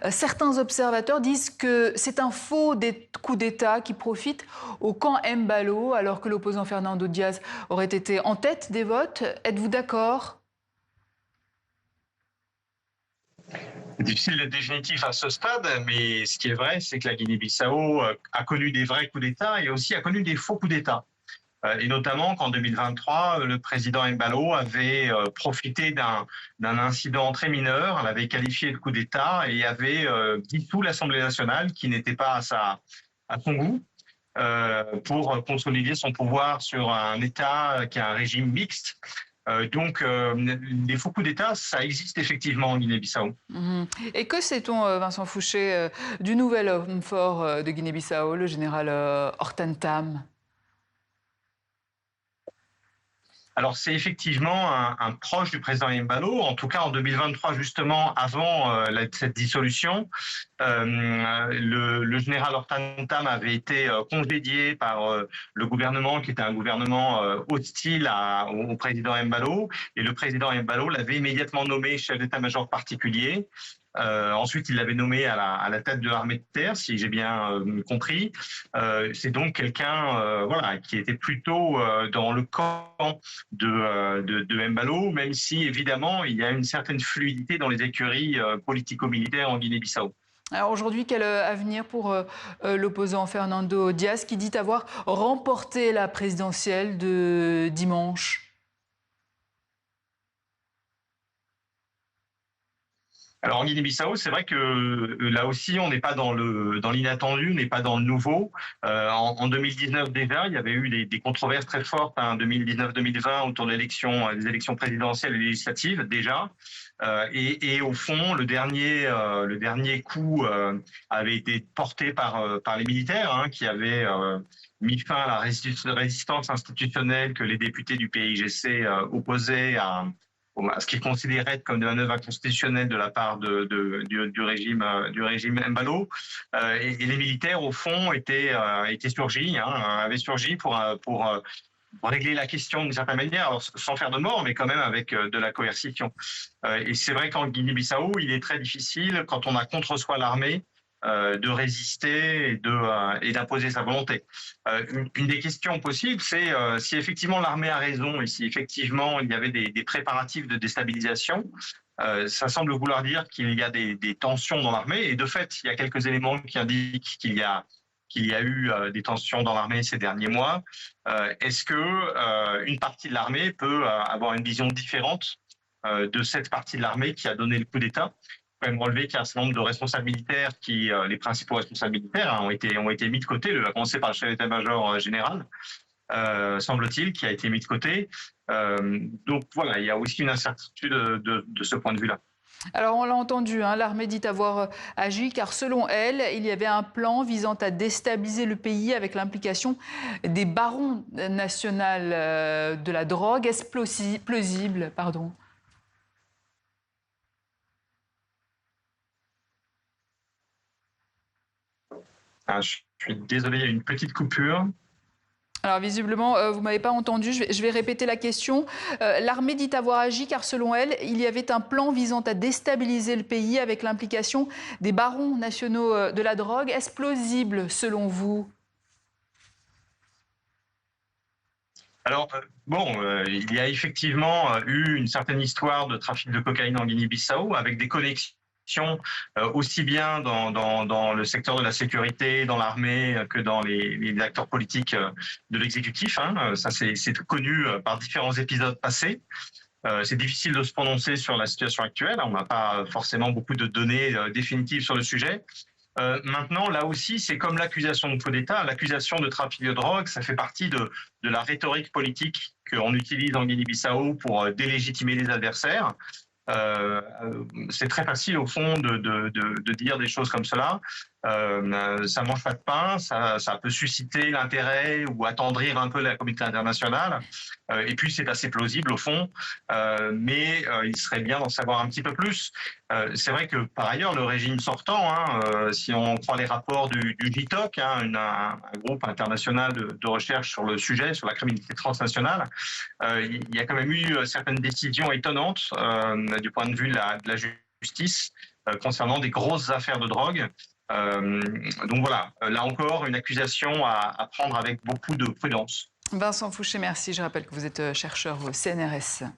Certains observateurs disent que c'est un faux coup d'État qui profite au camp Embalo, alors que l'opposant Fernando Diaz aurait été en tête des votes. Êtes-vous d'accord? C'est difficile d'être définitif à ce stade, mais ce qui est vrai, c'est que la Guinée-Bissau a connu des vrais coups d'État et aussi a connu des faux coups d'État. Et notamment qu'en 2023, le président Embalo avait profité d'un incident très mineur, l'avait qualifié de coup d'État et avait dissous l'Assemblée nationale, qui n'était pas à son goût, pour consolider son pouvoir sur un État qui a un régime mixte. Donc, les faux coups d'État, ça existe effectivement en Guinée-Bissau. Mhm. Et que sait-on, Vincent Fouché, du nouvel homme fort de Guinée-Bissau, le général Hortan Tam? Alors, c'est effectivement un proche du président Embalo, en tout cas en 2023, justement, avant cette dissolution. Le général Hortan Tam avait été congédié par le gouvernement, qui était un gouvernement hostile au président Embalo, et le président Embalo l'avait immédiatement nommé chef d'état-major particulier. Ensuite, il l'avait nommé à la tête de l'armée de terre, si j'ai bien compris. C'est donc quelqu'un, voilà, qui était plutôt dans le camp de Embalo, même si évidemment il y a une certaine fluidité dans les écuries politico-militaires en Guinée-Bissau. Alors aujourd'hui, quel avenir pour l'opposant Fernando Diaz, qui dit avoir remporté la présidentielle de dimanche? Alors en Guinée-Bissau, c'est vrai que là aussi, on n'est pas dans l'inattendu, on n'est pas dans le nouveau. En 2019 déjà, il y avait eu des controverses très fortes, hein, 2019-2020 autour de des élections présidentielles et législatives déjà. Et au fond, le dernier coup avait été porté par les militaires, hein, qui avaient mis fin à la résistance institutionnelle que les députés du PIGC opposaient à ce qu'ils considéraient comme des manœuvres inconstitutionnelles de la part du régime Mbalo. Et les militaires, au fond, étaient surgis, hein, avaient surgi pour régler la question d'une certaine manière, alors sans faire de mort, mais quand même avec de la coercition. Et c'est vrai qu'en Guinée-Bissau, il est très difficile, quand on a contre soi l'armée, de résister et d'imposer sa volonté. Une des questions possibles, c'est si effectivement l'armée a raison et si effectivement il y avait des préparatifs de déstabilisation. Ça semble vouloir dire qu'il y a des tensions dans l'armée, et de fait, il y a quelques éléments qui indiquent qu'il y a eu des tensions dans l'armée ces derniers mois. Est-ce que une partie de l'armée peut avoir une vision différente de cette partie de l'armée qui a donné le coup d'État? Il faut quand même relever qu'il y a un certain nombre de responsables militaires les principaux responsables militaires, hein, ont été mis de côté, à commencer par le chef d'état-major général, semble-t-il, qui a été mis de côté. Donc voilà, il y a aussi une incertitude de ce point de vue-là. Alors on l'a entendu, hein, l'armée dit avoir agi car selon elle, il y avait un plan visant à déstabiliser le pays avec l'implication des barons nationaux de la drogue. Est-ce plausible, pardon? Ah, je suis désolé, il y a une petite coupure. Alors visiblement, vous ne m'avez pas entendu, je vais répéter la question. L'armée dit avoir agi car selon elle, il y avait un plan visant à déstabiliser le pays avec l'implication des barons nationaux de la drogue. Est-ce plausible selon vous? Alors, il y a effectivement eu une certaine histoire de trafic de cocaïne en Guinée-Bissau avec des connexions aussi bien dans le secteur de la sécurité, dans l'armée, que dans les acteurs politiques de l'exécutif. Hein. Ça, c'est connu par différents épisodes passés. C'est difficile de se prononcer sur la situation actuelle. On n'a pas forcément beaucoup de données définitives sur le sujet. Maintenant, là aussi, c'est comme l'accusation de coup d'État. L'accusation de trafic de drogue, ça fait partie de la rhétorique politique qu'on utilise en Guinée-Bissau pour délégitimer les adversaires. C'est très facile, au fond, de dire des choses comme cela. Ça mange pas de pain, ça peut susciter l'intérêt ou attendrir un peu la communauté internationale. Et puis, c'est assez plausible, au fond. Mais il serait bien d'en savoir un petit peu plus. C'est vrai que, par ailleurs, le régime sortant, hein, si on prend les rapports du GITOC, hein, un groupe international de recherche sur le sujet, sur la criminalité transnationale, il y a quand même eu certaines décisions étonnantes du point de vue de la justice, concernant des grosses affaires de drogue. Donc voilà, là encore, une accusation à prendre avec beaucoup de prudence. Vincent Fouché, merci. Je rappelle que vous êtes chercheur au CNRS.